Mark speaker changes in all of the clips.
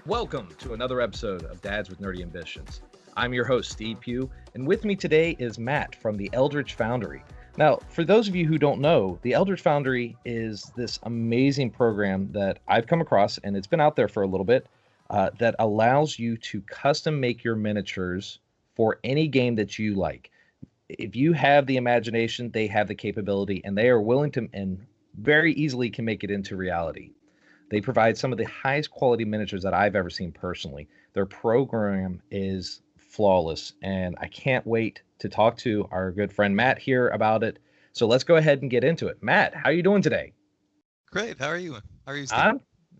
Speaker 1: Welcome to another episode of Dads with Nerdy Ambitions. I'm your host, Steve Pugh, and with me today is Matt from the Eldritch Foundry. Now, for those of you who don't know, the Eldritch Foundry is this amazing program that I've come across, and it's been out there for a little bit, that allows you to custom make your miniatures for any game that you like. If you have the imagination, they have the capability, and they are willing to and very easily can make it into reality. They provide some of the highest quality miniatures that I've ever seen personally. Their program is flawless, and I can't wait to talk to our good friend Matt here about it. So let's go ahead and get into it. Matt, how are you doing today?
Speaker 2: Great. How are you? How are you, Steve?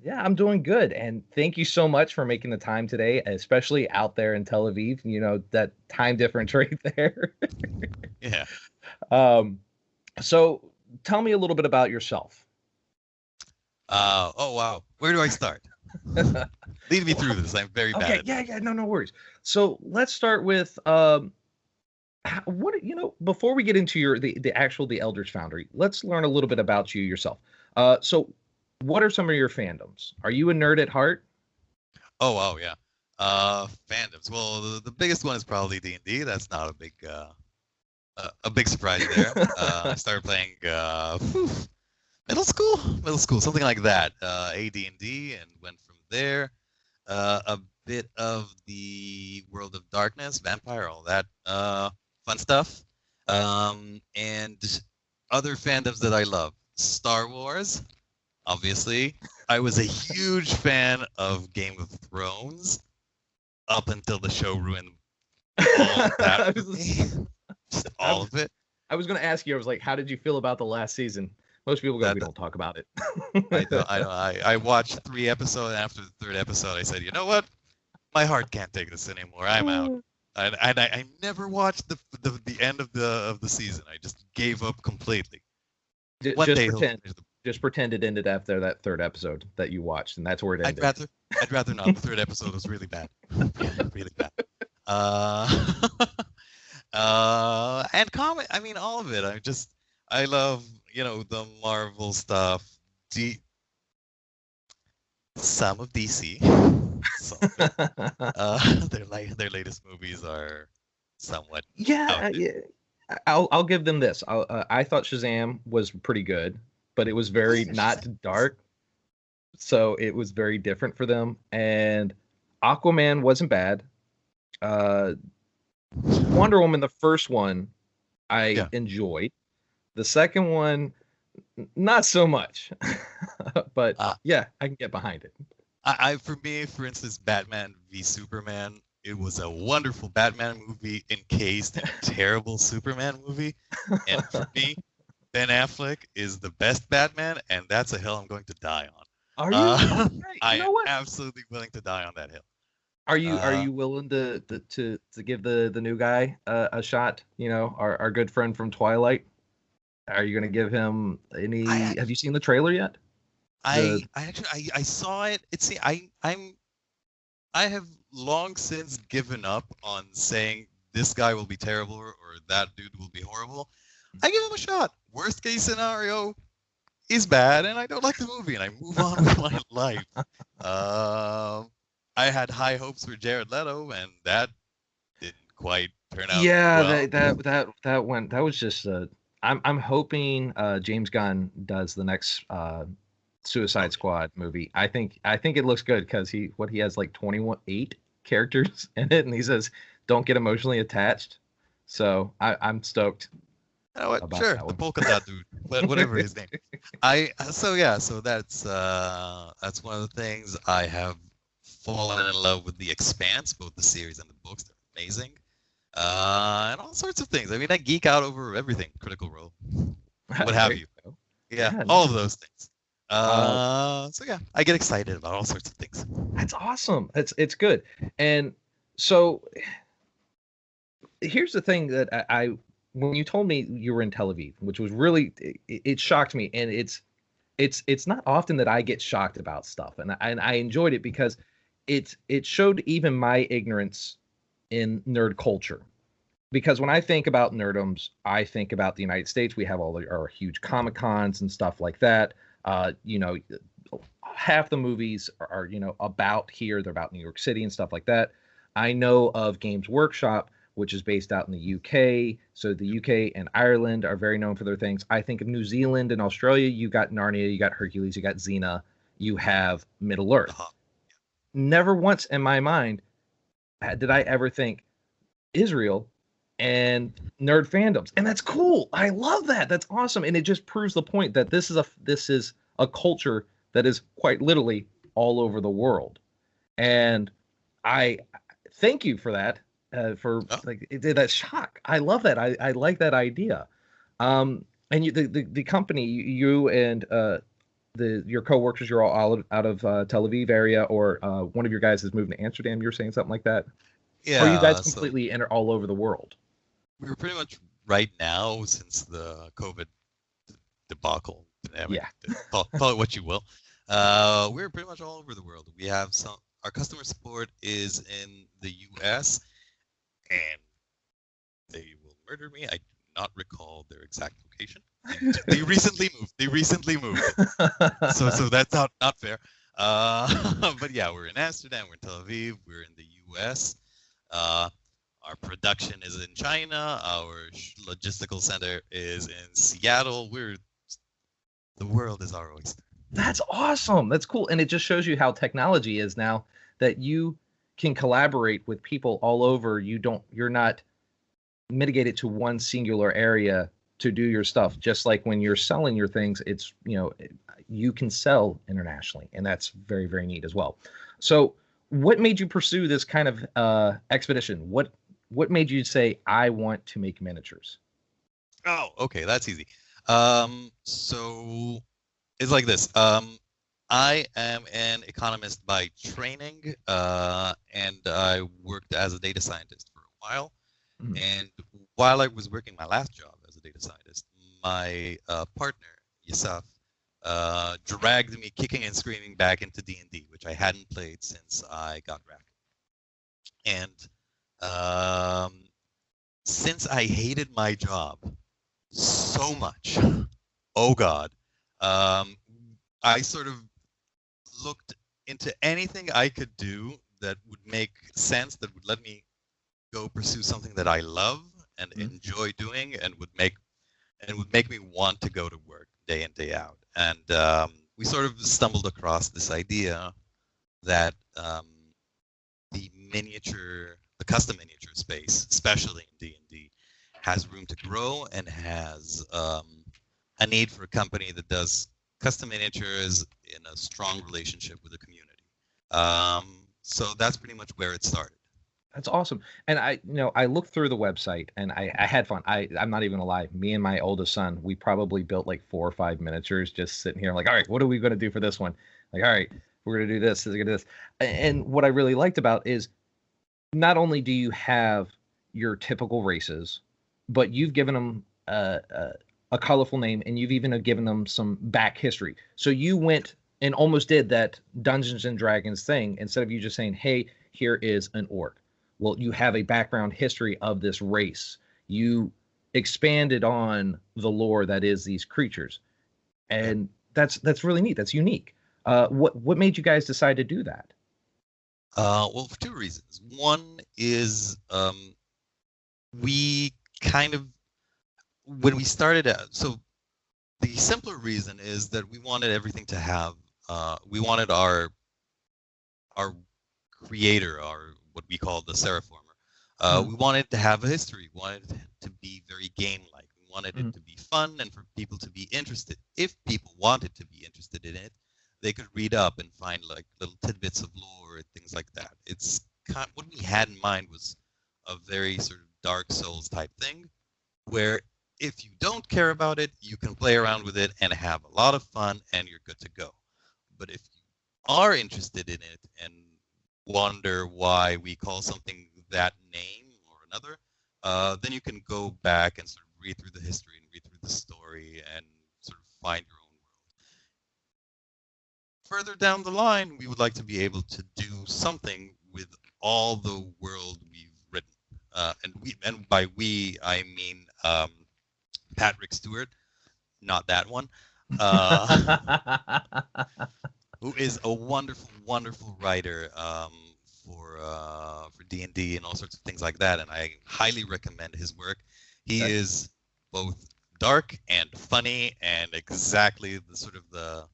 Speaker 1: I'm doing good, and thank you so much for making the time today, especially out there in Tel Aviv. You know that time difference right there.
Speaker 2: Yeah.
Speaker 1: So tell me a little bit about yourself.
Speaker 2: Oh, wow. Where do I start? Lead me through this. I'm very bad.
Speaker 1: Okay, yeah, no worries. So let's start with what before we get into the Eldritch Foundry, let's learn a little bit about you yourself. So what are some of your fandoms? Are you a nerd at heart?
Speaker 2: Oh, wow, yeah. Fandoms. Well, the biggest one is probably D&D. That's not a big surprise there. I started playing middle school, something like that. AD&D, and went from there. A bit of the World of Darkness, Vampire, all that fun stuff. And other fandoms that I love. Star Wars, obviously. I was a huge fan of Game of Thrones up until the show ruined all of that for me. Just all of it.
Speaker 1: I was going to ask you, I was like, how did you feel about the last season? Most people go, we don't talk about it.
Speaker 2: I watched 3 episodes, and after the 3rd episode, I said, you know what? My heart can't take this anymore. I'm out. And I never watched the end of the season. I just gave up completely.
Speaker 1: Just pretend it ended after that 3rd episode that you watched, and that's where it ended.
Speaker 2: I'd rather not. The 3rd episode was really bad. Really bad. And comic. I mean, all of it. I love, the Marvel stuff. Some of DC. Their latest movies are somewhat.
Speaker 1: Yeah. I'll give them this. I thought Shazam was pretty good, but it was very not dark, so it was very different for them. And Aquaman wasn't bad. Wonder Woman, the first one, I enjoyed. The second one, not so much. But yeah, I can get behind it.
Speaker 2: For me, for instance, Batman v Superman, it was a wonderful Batman movie encased in a terrible Superman movie. And for me, Ben Affleck is the best Batman, and that's a hill I'm going to die on.
Speaker 1: Are you?
Speaker 2: I am absolutely willing to die on that hill.
Speaker 1: Are you willing to give the new guy a shot? Our good friend from Twilight. Are you going to give him any? Have you seen the trailer yet?
Speaker 2: I saw it. I have long since given up on saying this guy will be terrible or that dude will be horrible. I give him a shot. Worst case scenario, he's bad, and I don't like the movie, and I move on with my life. I had high hopes for Jared Leto, and that didn't quite turn out.
Speaker 1: Yeah,
Speaker 2: well.
Speaker 1: that went. That was just. I'm hoping James Gunn does the next Suicide Squad movie. I think it looks good because he has like 8 characters in it, and he says don't get emotionally attached. So I'm stoked.
Speaker 2: Sure, the polka dot dude, whatever his name. So that's one of the things. I have fallen in love with The Expanse, both the series and the books. They're amazing. And all sorts of things. I mean, I geek out over everything. Critical Role, what have you. Yeah, all of those things. So yeah, I get excited about all sorts of things.
Speaker 1: That's awesome. It's good. And so here's the thing that I when you told me you were in Tel Aviv, which was really it shocked me, and it's not often that I get shocked about stuff, and I enjoyed it because it showed even my ignorance in nerd culture. Because when I think about nerdoms, I think about the United States. We have all our huge Comic Cons and stuff like that. half the movies are about here. They're about New York City and stuff like that. I know of Games Workshop, which is based out in the UK. So the UK and Ireland are very known for their things. I think of New Zealand and Australia. You got Narnia, you got Hercules, you got Xena, you have Middle Earth. Never once in my mind did I ever think Israel and nerd fandoms, and that's cool. I love that. That's awesome, and it just proves the point that this is a culture that is quite literally all over the world. And I thank you for that. For like that shock. I love that. I like that idea. And the company, you and your coworkers, you're all out of Tel Aviv area, or one of your guys has moved to Amsterdam. You're saying something like that.
Speaker 2: Yeah.
Speaker 1: Or are you guys completely all over the world?
Speaker 2: We're pretty much right now, since the COVID debacle, pandemic, call it what you will. We're pretty much all over the world. We have our customer support is in the US, and they will murder me. I do not recall their exact location. They recently moved. So that's not fair. But yeah, we're in Amsterdam, we're in Tel Aviv, we're in the US. Our production is in China. Our logistical center is in Seattle. The world is our oyster.
Speaker 1: That's awesome. That's cool. And it just shows you how technology is now, that you can collaborate with people all over. You're not mitigated to one singular area to do your stuff. Just like when you're selling your things, it's, you can sell internationally, and that's very, very neat as well. So what made you pursue this kind of expedition? What made you say, I want to make miniatures?
Speaker 2: Oh, okay, that's easy. So it's like this. I am an economist by training, and I worked as a data scientist for a while. And while I was working my last job as a data scientist, my partner, Yasaf, dragged me kicking and screaming back into D&D, which I hadn't played since I got racked. And since I hated my job so much, oh God, I sort of looked into anything I could do that would make sense, that would let me go pursue something that I love and enjoy doing, and would make me want to go to work day in, day out. And we sort of stumbled across this idea that the custom miniature space, especially in D&D, has room to grow and has a need for a company that does custom miniatures in a strong relationship with the community. So that's pretty much where it started.
Speaker 1: That's awesome. And I looked through the website, and I had fun. I'm not even gonna lie. Me and my oldest son, we probably built like 4 or 5 miniatures just sitting here like, all right, what are we going to do for this one? Like, all right, we're going to do this, we're going to do this. And what I really liked about is not only do you have your typical races, but you've given them a colorful name, and you've even given them some back history. So you went and almost did that Dungeons and Dragons thing. Instead of you just saying, hey, here is an orc. Well, you have a background history of this race. You expanded on the lore that is these creatures, and that's really neat. That's unique. What made you guys decide to do that?
Speaker 2: Well, for 2 reasons. One is we kind of, when we started out, so the simpler reason is that we wanted everything to have, we wanted our creator, what we call the Seraformer, we wanted to have a history. We wanted it to be very game-like. We wanted it to be fun and for people to be interested. If people wanted to be interested in it, they could read up and find like little tidbits of lore and things like that. It's what we had in mind was a very sort of Dark Souls type thing, where if you don't care about it, you can play around with it and have a lot of fun, and you're good to go. But if you are interested in it and wonder why we call something that name or another, then you can go back and sort of read through the history and read through the story and sort of find your own world. Further down the line, we would like to be able to do something with all the world we've written. And by we, I mean Patrick Stewart, not that one. who is a wonderful, wonderful writer for D&D and all sorts of things like that, and I highly recommend his work. He
Speaker 1: Okay.
Speaker 2: is both dark and funny, and exactly the sort of the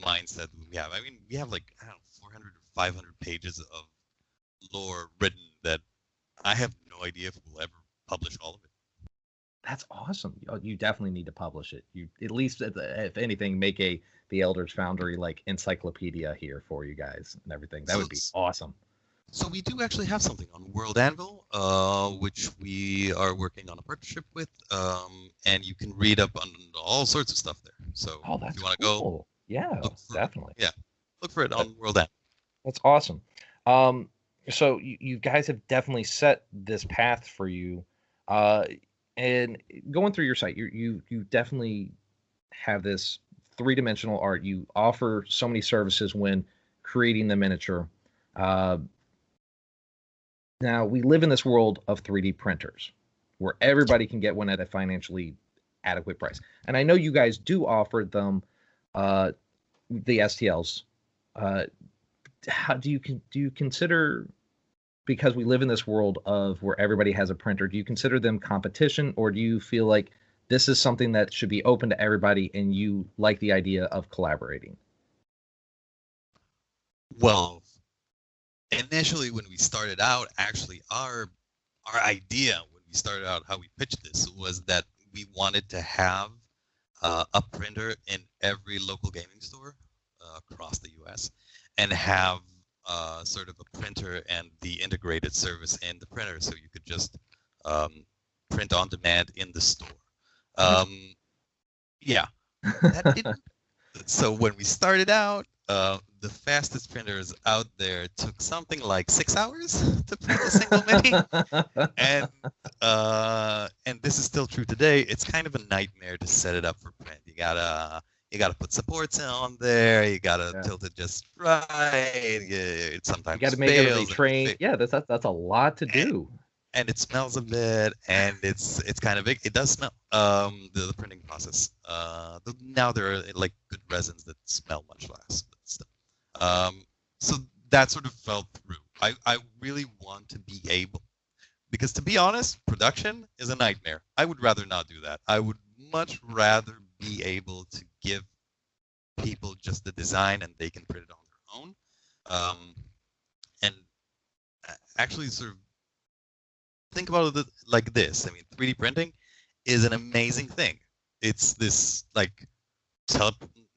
Speaker 2: mindset we have. I mean, we have like, I don't know, 400 or 500 pages of lore written that I have no idea if we'll ever publish all of it.
Speaker 1: That's awesome. You definitely need to publish it. You at least, if anything, make the Eldritch Foundry like encyclopedia here for you guys and everything. That would be awesome.
Speaker 2: So we do actually have something on World Anvil, which we are working on a partnership with, and you can read up on all sorts of stuff there. So
Speaker 1: that's
Speaker 2: if you want to
Speaker 1: cool.
Speaker 2: go,
Speaker 1: Yeah, definitely.
Speaker 2: Yeah, look for it on World Anvil.
Speaker 1: That's awesome. So you guys have definitely set this path for you, and going through your site, you definitely have this three-dimensional art. You offer so many services when creating the miniature. Now we live in this world of 3D printers, where everybody can get one at a financially adequate price, and I know you guys do offer them, the STLs. How do you consider, because we live in this world of where everybody has a printer, do you consider them competition, or do you feel like this is something that should be open to everybody and you like the idea of collaborating?
Speaker 2: Well, initially when we started out, actually our idea when we started out, how we pitched this, was that we wanted to have a printer in every local gaming store across the US, and have sort of a printer and the integrated service in the printer, so you could just print on demand in the store. Yeah, that didn't. So when we started out, the fastest printers out there took something like 6 hours to print a single mini, and this is still true today. It's kind of a nightmare to set it up for print. You gotta put supports on there. You gotta tilt it just right. It sometimes
Speaker 1: you gotta make
Speaker 2: fails.
Speaker 1: everybody train. Yeah, that's a lot to do.
Speaker 2: And it smells a bit, and it's kind of big. It does smell. The printing process. Now there are like good resins that smell much less. But still. So that sort of fell through. I really want to be able, because to be honest, production is a nightmare. I would rather not do that. I would much rather be able to give people just the design and they can print it on their own. And actually sort of think about it like this. I mean, 3D printing is an amazing thing. It's this like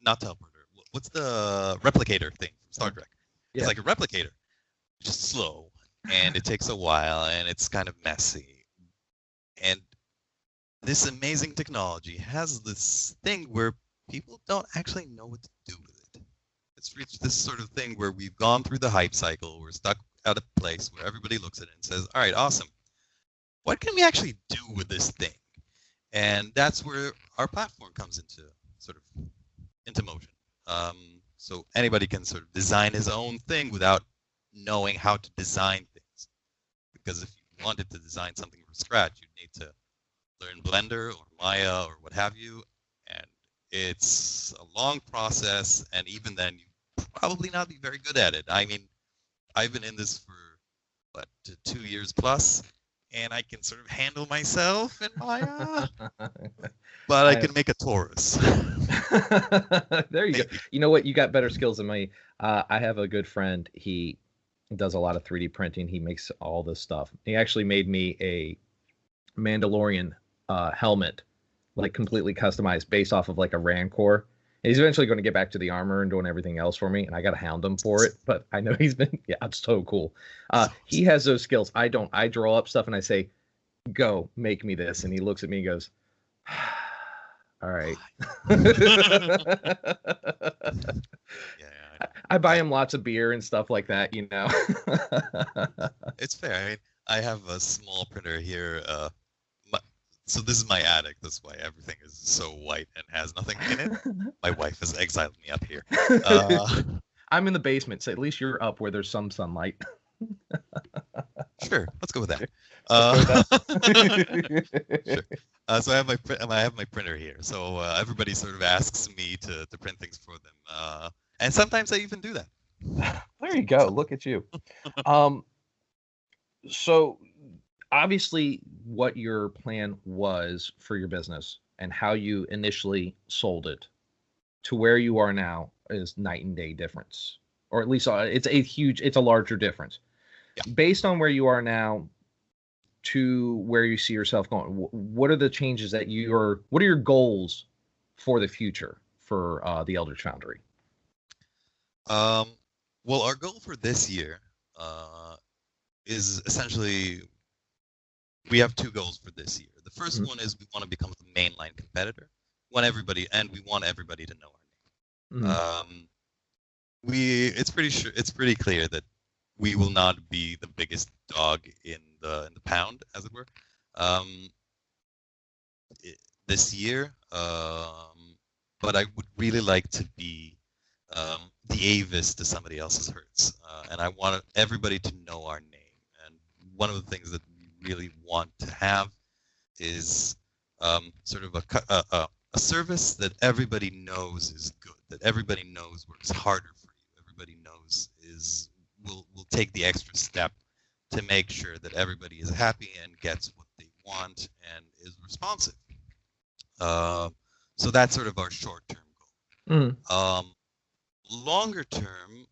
Speaker 2: not teleporter. What's the replicator thing from Star Trek?
Speaker 1: Yeah.
Speaker 2: It's like a replicator, just slow, and it takes a while, and it's kind of messy. And this amazing technology has this thing where people don't actually know what to do with it. It's reached this sort of thing where we've gone through the hype cycle. We're stuck at a place where everybody looks at it and says, all right, awesome. What can we actually do with this thing? And that's where our platform comes into motion. So anybody can sort of design his own thing without knowing how to design things. Because if you wanted to design something from scratch, you'd need to learn Blender or Maya or what have you, and it's a long process, and even then you probably not be very good at it. I mean, I've been in this for 2 years plus, and I can sort of handle myself in Maya, but I can make a Taurus.
Speaker 1: There you go. You know what? You got better skills than me. I have a good friend. He does a lot of 3D printing. He makes all this stuff. He actually made me a Mandalorian helmet, like completely customized based off of like a Rancor. And he's eventually going to get back to the armor and doing everything else for me, and I got to hound him for it. But I know he's been, yeah, it's so cool. He has those skills. I don't. I draw up stuff and I say, "Go, make me this," and he looks at me and goes, "All right." I buy him lots of beer and stuff like that, you know.
Speaker 2: It's fair. I mean, I have a small printer here. So this is my attic. That's why everything is so white and has nothing in it. My wife has exiled me up here.
Speaker 1: I'm in the basement, so at least you're up where there's some sunlight.
Speaker 2: Sure, let's go with that. Sure. So I have my printer here. So everybody sort of asks me to print things for them. And sometimes I even do that.
Speaker 1: There you go. Look at you. Um, so obviously what your plan was for your business and how you initially sold it to where you are now is night and day difference, or at least it's a larger difference.
Speaker 2: Yeah.
Speaker 1: Based on where you are now to where you see yourself going, what are the changes what are your goals for the future for the Eldritch Foundry?
Speaker 2: Well, our goal for this year is essentially we have two goals for this year. The first one is we want to become the mainline competitor. We want everybody to know our name. It's pretty clear that we will not be the biggest dog in the pound, as it were, this year. But I would really like to be the Avis to somebody else's Hertz, and I want everybody to know our name. And one of the things that we really want to have is sort of a service that everybody knows is good, that everybody knows works harder for you, everybody knows will take the extra step to make sure that everybody is happy and gets what they want and is responsive. So that's sort of our short-term goal. Longer term,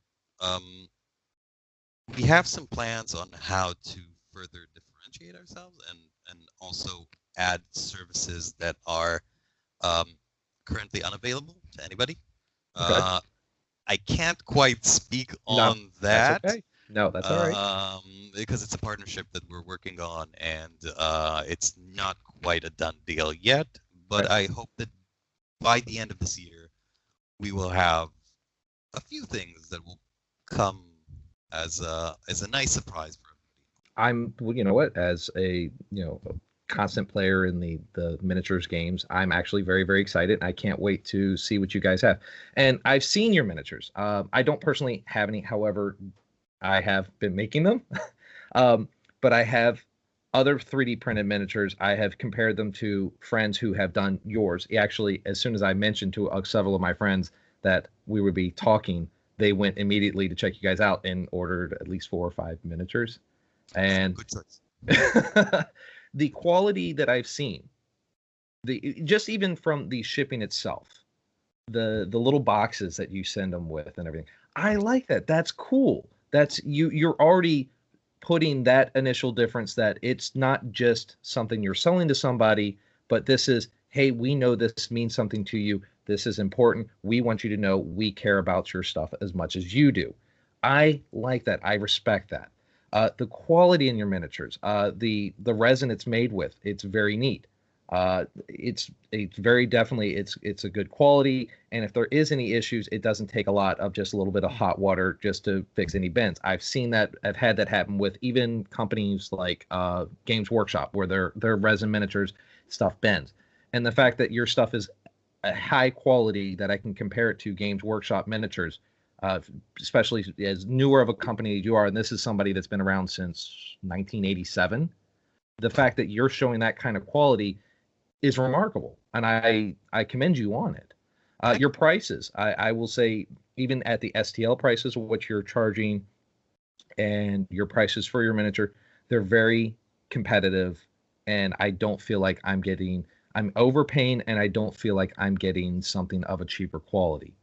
Speaker 2: we have some plans on how to further differentiate ourselves and also add services that are currently unavailable to anybody.
Speaker 1: Okay.
Speaker 2: I can't quite speak on that.
Speaker 1: That's okay. No, that's all right.
Speaker 2: Because it's a partnership that we're working on, and it's not quite a done deal yet. But I hope that by the end of this year, we will have a few things that will come as a nice surprise for everybody.
Speaker 1: Well, you know what? As a constant player in the miniatures games, I'm actually very, very excited. I can't wait to see what you guys have. And I've seen your miniatures. I don't personally have any, however, I have been making them. But I have other 3D printed miniatures. I have compared them to friends who have done yours. Actually, as soon as I mentioned to several of my friends that we would be talking, they went immediately to check you guys out and ordered at least 4 or 5 miniatures. And
Speaker 2: good choice.
Speaker 1: The quality that I've seen, just even from the shipping itself, the little boxes that you send them with and everything, I like that. That's cool. That's you're already putting that initial difference that it's not just something you're selling to somebody, but this is, hey, we know this means something to you. This is important. We want you to know we care about your stuff as much as you do. I like that. I respect that. The quality in your miniatures, the resin it's made with, it's very neat. It's very definitely it's a good quality, and if there is any issues, it doesn't take a lot of just a little bit of hot water just to fix any bends. I've seen that. I've had that happen with even companies like Games Workshop, where their resin miniatures stuff bends, and the fact that your stuff is a high quality that I can compare it to Games Workshop miniatures, especially as newer of a company as you are, and this is somebody that's been around since 1987. The fact that you're showing that kind of quality is remarkable, and I commend you on it. Your prices, I will say, even at the STL prices, what you're charging, and your prices for your miniature, they're very competitive, and I don't feel like I'm overpaying, and I don't feel like I'm getting something of a cheaper quality.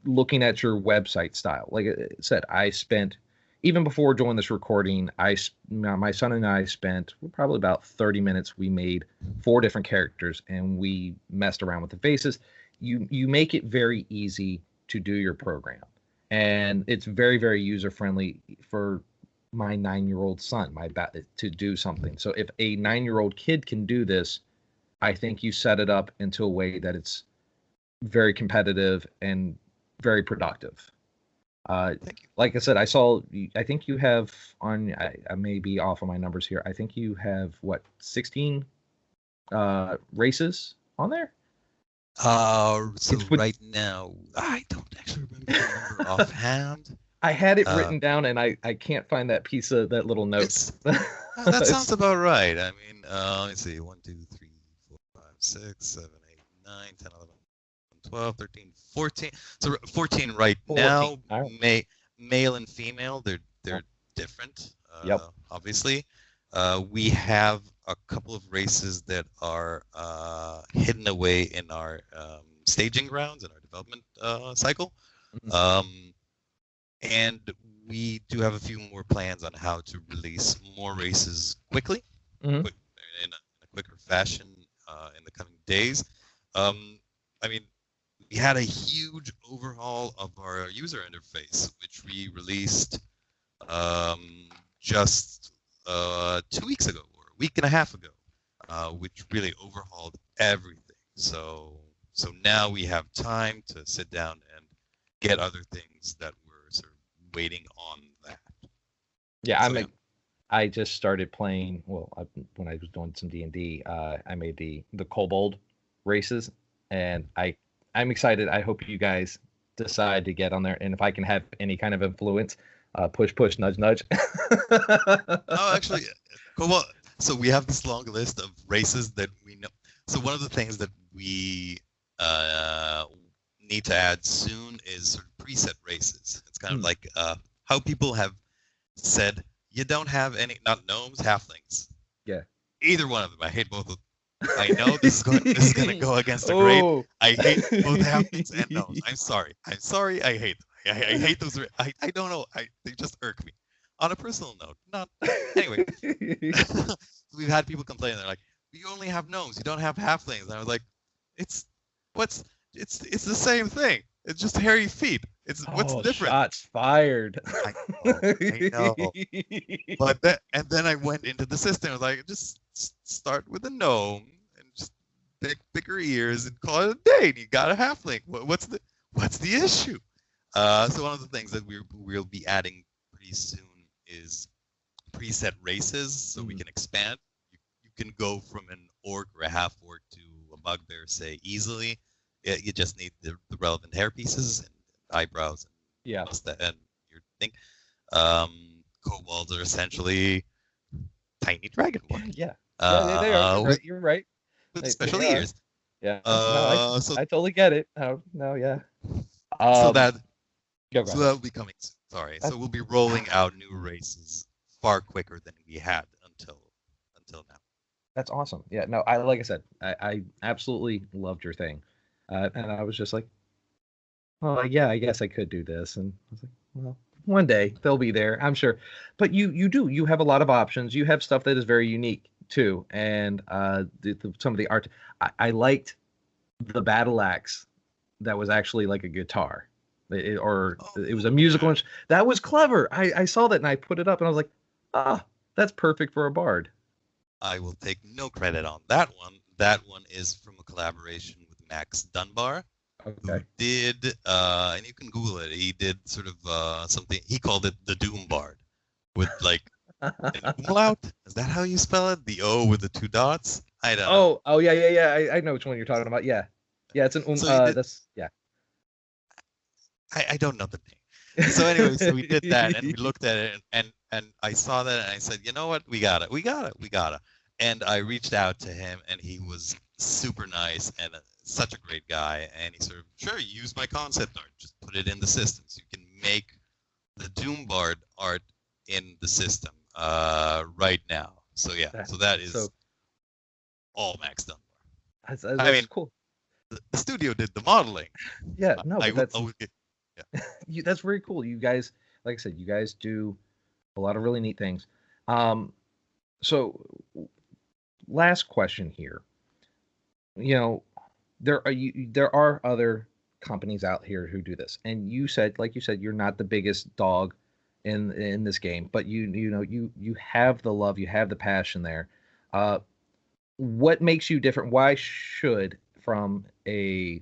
Speaker 1: Looking at your website style, like I said, I spent, even before doing this recording, my son and I spent probably about 30 minutes. We made 4 different characters, and we messed around with the faces. You make it very easy to do your program, and it's very, very user friendly for my 9-year-old son, to do something. So if a 9-year-old kid can do this, I think you set it up into a way that it's very competitive and very productive. Like I said, I think you have I may be off on my numbers here. I think you have 16 races on there?
Speaker 2: So right now, I don't actually remember the number offhand.
Speaker 1: I had it written down, and I can't find that piece of that little note.
Speaker 2: That sounds about right. I mean, let's see, 1, 2, 3, 4, 5, 6, 7, 8, 9, 10, 11, 12, 13, 14. So 14 right
Speaker 1: 14.
Speaker 2: now.
Speaker 1: All right.
Speaker 2: Male and female, they're
Speaker 1: Yep.
Speaker 2: different.
Speaker 1: Yep.
Speaker 2: Obviously, we have a couple of races that are hidden away in our staging grounds in our development cycle, and we do have a few more plans on how to release more races quickly,
Speaker 1: Mm-hmm.
Speaker 2: in a quicker fashion in the coming days. I mean, we had a huge overhaul of our user interface, which we released just 2 weeks ago or a week and a half ago, which really overhauled everything. So now we have time to sit down and get other things that were sort of waiting on that.
Speaker 1: Yeah,
Speaker 2: So,
Speaker 1: I just started playing. Well, when I was doing some D&D, I made the kobold races, and I'm excited. I hope you guys decide to get on there, and if I can have any kind of influence, push, nudge, nudge.
Speaker 2: Oh, actually, cool. Well, so we have this long list of races that we know. So one of the things that we need to add soon is sort of preset races. It's kind of like how people have said you don't have any, not gnomes, halflings.
Speaker 1: Yeah.
Speaker 2: Either one of them. I hate both of them. I know this is going to go against the grain. I hate both halflings and gnomes. I'm sorry. I hate them. I hate those. I don't know. They just irk me. On a personal note, not anyway. We've had people complain. They're like, "You only have gnomes. You don't have halflings." And I was like, "It's the same thing. It's just hairy feet. What's different?"
Speaker 1: Shots fired.
Speaker 2: I know. But then I went into the system. I was like, just start with a gnome and just bigger ears and call it a day. And you got a halfling. What's the issue? So one of the things that we'll be adding pretty soon is preset races, so we can expand. You can go from an orc or a half orc to a bugbear, say, easily. You just need the relevant hair pieces and eyebrows and and your thing. Kobolds are essentially tiny dragonborn.
Speaker 1: Yeah, they are. You're right.
Speaker 2: With special ears.
Speaker 1: Yeah. No, I totally get it. No, yeah.
Speaker 2: So that
Speaker 1: so
Speaker 2: that'll be coming soon. Sorry. So we'll be rolling out new races far quicker than we had until now.
Speaker 1: That's awesome. Yeah. No, like I said, I absolutely loved your thing, and I was just like, well, yeah, I guess I could do this, and I was like, well, one day they'll be there, I'm sure. But you have a lot of options. You have stuff that is very unique too, and some of the art. I liked the battle axe that was actually like a guitar, it was a musical. That was clever. I saw that and I put it up and I was like, that's perfect for a bard.
Speaker 2: I will take no credit on that one. That one is from a collaboration with Max Dunbar.
Speaker 1: Okay.
Speaker 2: Who did, and you can Google it, he did sort of something, he called it the Doom Bard, with like an umlaut. Is that how you spell it? The O with the two dots? I don't know.
Speaker 1: Oh, yeah. I know which one you're talking about. Yeah. Yeah, it's an that's, yeah.
Speaker 2: I don't know the name. So anyway, so we did that, and we looked at it, and I saw that, and I said, you know what? We got it. And I reached out to him, and he was super nice and such a great guy. And he sort of, sure, use my concept art, just put it in the system, so you can make the Doom Bard art in the system right now. So yeah, so that is all Max Dunbar.
Speaker 1: That's cool.
Speaker 2: The studio did the modeling.
Speaker 1: Yeah, no, that's very cool. You guys, like I said, you guys do a lot of really neat things. So last question here. There are other companies out here who do this, and like you said, you're not the biggest dog in this game, but you have the love, you have the passion there. What makes you different? Why should, from a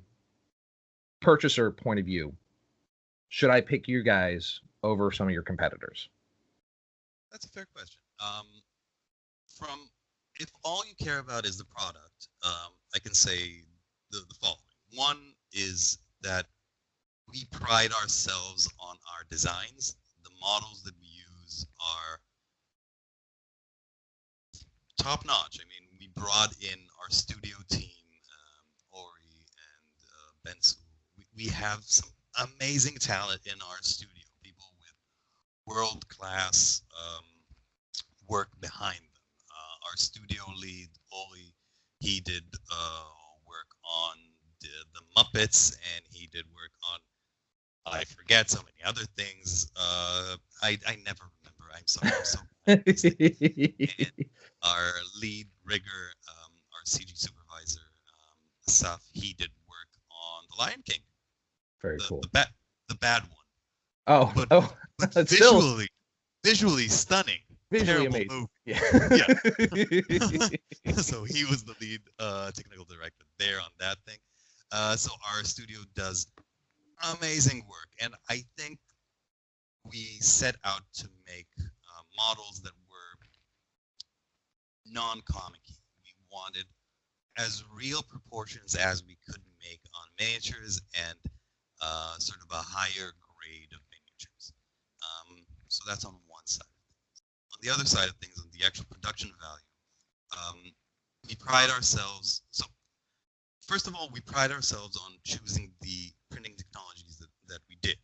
Speaker 1: purchaser point of view, should I pick you guys over some of your competitors?
Speaker 2: That's a fair question. If all you care about is the product, I can say the following. One is that we pride ourselves on our designs. The models that we use are top notch. I mean, we brought in our studio team, Ori and Bensu we have some amazing talent in our studio. People with world-class work behind them. Our studio lead, Oli, he did work on the Muppets, and he did work on, I forget, so many other things. I never remember. I'm sorry. I'm so bad. And our lead rigger, our CG supervisor, Asaf, he did work on The Lion King.
Speaker 1: Very cool.
Speaker 2: The bad one.
Speaker 1: Oh,
Speaker 2: but
Speaker 1: still
Speaker 2: visually stunning.
Speaker 1: visually
Speaker 2: Terrible
Speaker 1: amazing.
Speaker 2: movie.
Speaker 1: Yeah.
Speaker 2: So he was the lead technical director there on that thing. So our studio does amazing work, and I think we set out to make models that were non-comic-y. We wanted as real proportions as we could make on miniatures, and sort of a higher grade of miniatures. So that's on one side. On the other side of things, on the actual production value, we pride ourselves. So first of all, we pride ourselves on choosing the printing technologies that we did.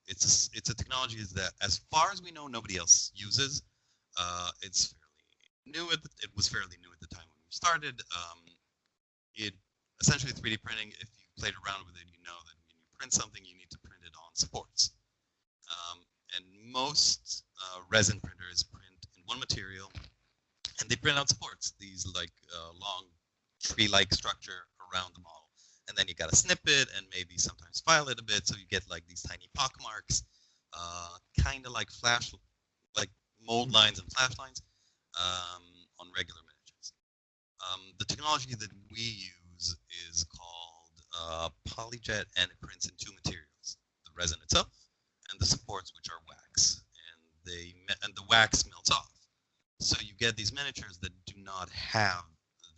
Speaker 2: It's a technology that, as far as we know, nobody else uses. It's fairly new. It was fairly new at the time when we started. It essentially 3D printing. If you played around with it, you know that when you print something, you need to print it on supports. And most resin printers print in one material, and they print out supports. These like long tree-like structure around the model, and then you gotta snip it and maybe sometimes file it a bit, so you get like these tiny pock marks, kind of like mold lines and flash lines on regular miniatures. The technology that we use is called PolyJet, and it prints in two materials: the resin itself and the supports, which are wax, and the wax melts off. So you get these miniatures that do not have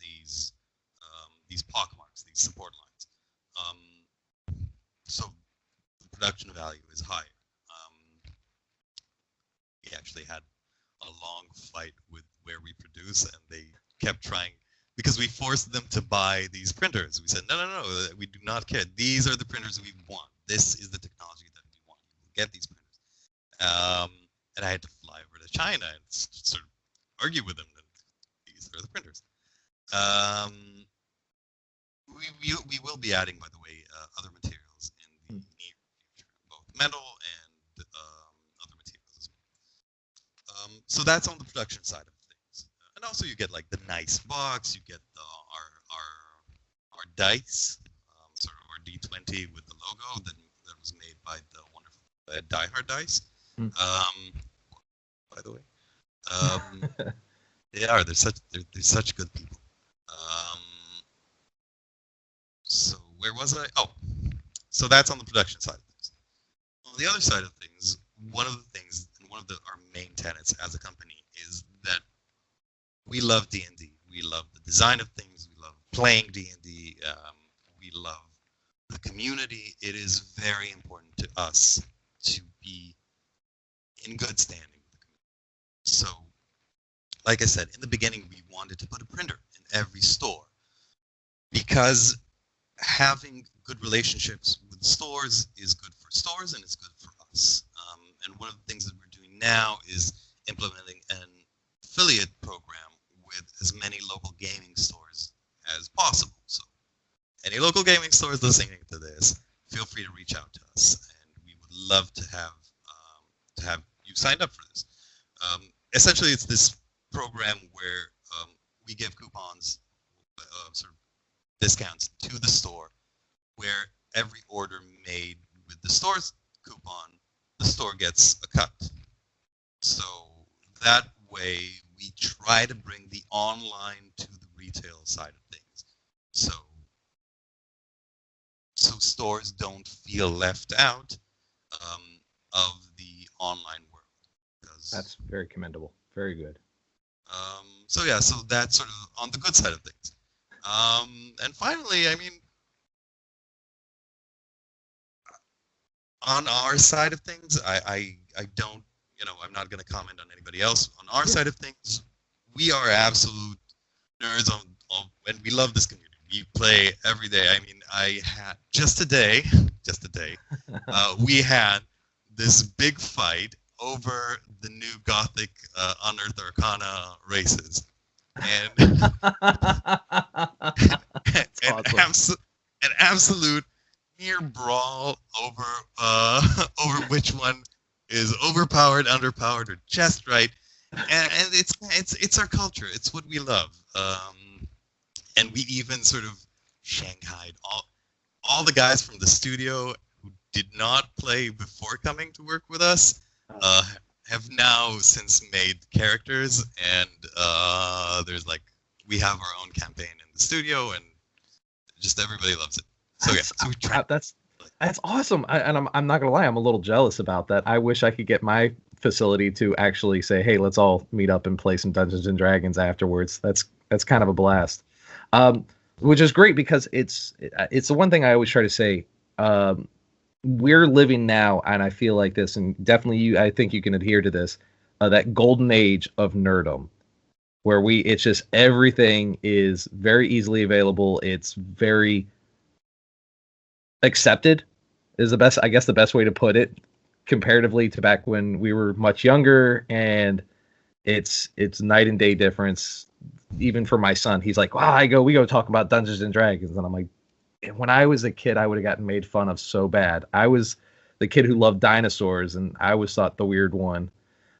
Speaker 2: these pock marks, these support lines. So the production value is higher. We actually had a long fight with where we produce, and they kept trying, because we forced them to buy these printers. We said, no, we do not care. These are the printers we want. This is the technology that we want. You will get these printers. And I had to fly over to China and sort of argue with them that these are the printers. We will be adding, by the way, other materials in the near future, both metal and other materials as well. So that's on the production side of things, and also you get like the nice box. You get our dice, sort of our D20 with the logo that was made by the wonderful Die Hard dice. By the way, they're such good people. So where was I? Oh, so that's on the production side of things. On the other side of things, one of our main tenets as a company is that we love D&D. We love the design of things. We love playing D&D. We love the community. It is very important to us to be in good standing with the community. So, like I said, in the beginning, we wanted to put a printer in every store, because having good relationships with stores is good for stores, and it's good for us. And one of the things that we're doing now is implementing an affiliate program with as many local gaming stores as possible. So any local gaming stores listening to this, feel free to reach out to us, and we would love to have you signed up for this. Essentially, it's this program where we give coupons, sort of discounts to the store, where every order made with the store's coupon, the store gets a cut. So that way, we try to bring the online to the retail side of things. So stores don't feel left out of the online world.
Speaker 1: That's very commendable. Very good.
Speaker 2: So that's sort of on the good side of things. And finally, I mean, on our side of things, I don't, I'm not going to comment on anybody else. On our side of things, we are absolute nerds and we love this community. we play every day. I mean, I had just today, we had this big fight over the new Gothic Unearthed Arcana races, and an absolute near brawl over over which one is overpowered, underpowered, or just right. And it's our culture. It's what we love. And we even sort of shanghaied all the guys from the studio who did not play before coming to work with us. Have now since made characters, and there's like we have our own campaign in the studio, and just everybody loves it. So yeah, so we try.
Speaker 1: That's awesome. I'm not gonna lie, I'm a little jealous about that. I wish I could get my facility to actually say, hey, let's all meet up and play some Dungeons and Dragons afterwards. That's kind of a blast. Which is great because it's the one thing I always try to say. We're living now, and I feel like this, and definitely I think you can adhere to this, that golden age of nerdom, where it's just everything is very easily available. It's very accepted is the best way to put it, comparatively to back when we were much younger, and it's night and day difference. Even for my son, he's like, wow, we go talk about Dungeons and Dragons, and I'm like, when I was a kid, I would have gotten made fun of so bad. I was the kid who loved dinosaurs, and I was thought the weird one.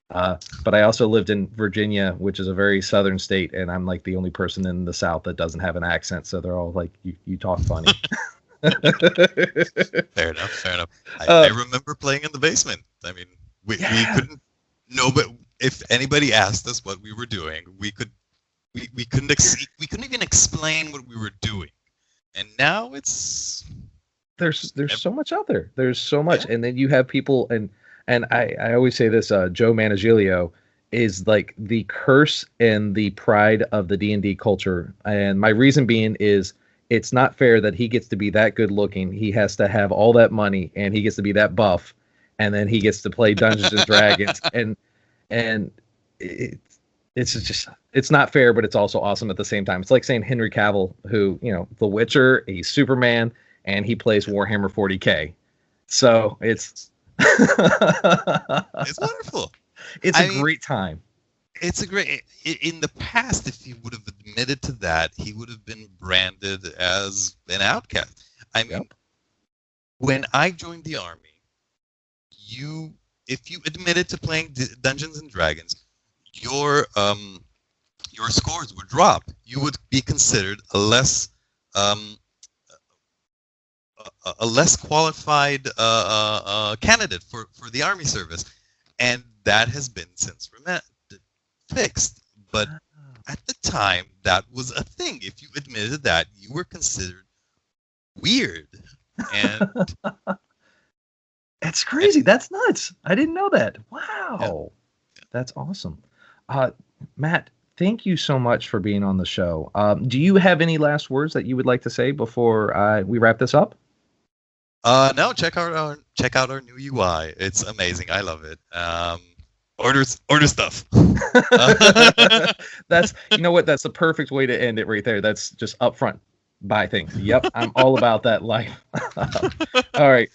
Speaker 1: But I also lived in Virginia, which is a very southern state, and I'm like the only person in the South that doesn't have an accent, so they're all like, you talk funny.
Speaker 2: Fair enough. I remember playing in the basement. I mean, we couldn't know, but if anybody asked us what we were doing, we couldn't even explain what we were doing. And now there's
Speaker 1: so much out there. There's so much, and then you have people, and I always say this: Joe Manganiello is like the curse and the pride of the D&D culture. And my reason being is it's not fair that he gets to be that good looking. He has to have all that money, and he gets to be that buff, and then he gets to play Dungeons and Dragons, and it's not fair, but it's also awesome at the same time. It's like saying Henry Cavill, who, The Witcher, he's Superman, and he plays Warhammer 40K. So it's
Speaker 2: it's wonderful.
Speaker 1: It's a great time.
Speaker 2: It's a great. In the past, if he would have admitted to that, he would have been branded as an outcast. I mean, when I joined the army, if you admitted to playing Dungeons and Dragons, your scores would drop. You would be considered a less qualified candidate for the army service, and that has been since fixed. But at the time, that was a thing. If you admitted that, you were considered weird. And
Speaker 1: that's crazy. That's nuts. I didn't know that. Wow. Yeah. That's awesome. Matt, thank you so much for being on the show. Do you have any last words that you would like to say before we wrap this up?
Speaker 2: No, check out our new UI. It's amazing. I love it. Order stuff.
Speaker 1: That's that's the perfect way to end it right there. That's just upfront. Buy things. Yep, I'm all about that life. All right.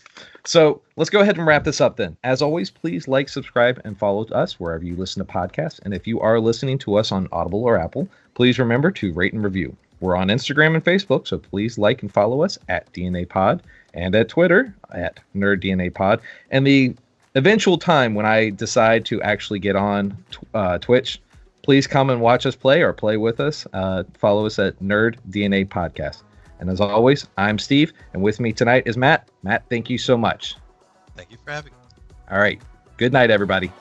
Speaker 1: So let's go ahead and wrap this up then. As always, please like, subscribe, and follow us wherever you listen to podcasts. And if you are listening to us on Audible or Apple, please remember to rate and review. We're on Instagram and Facebook, so please like and follow us at DNA Pod, and at Twitter at NerdDNA Pod. And the eventual time when I decide to actually get on Twitch, please come and watch us play or play with us. Follow us at Nerd DNA Podcast. And as always, I'm Steve, and with me tonight is Matt. Matt, thank you so much.
Speaker 2: Thank you for having me.
Speaker 1: All right. Good night, everybody.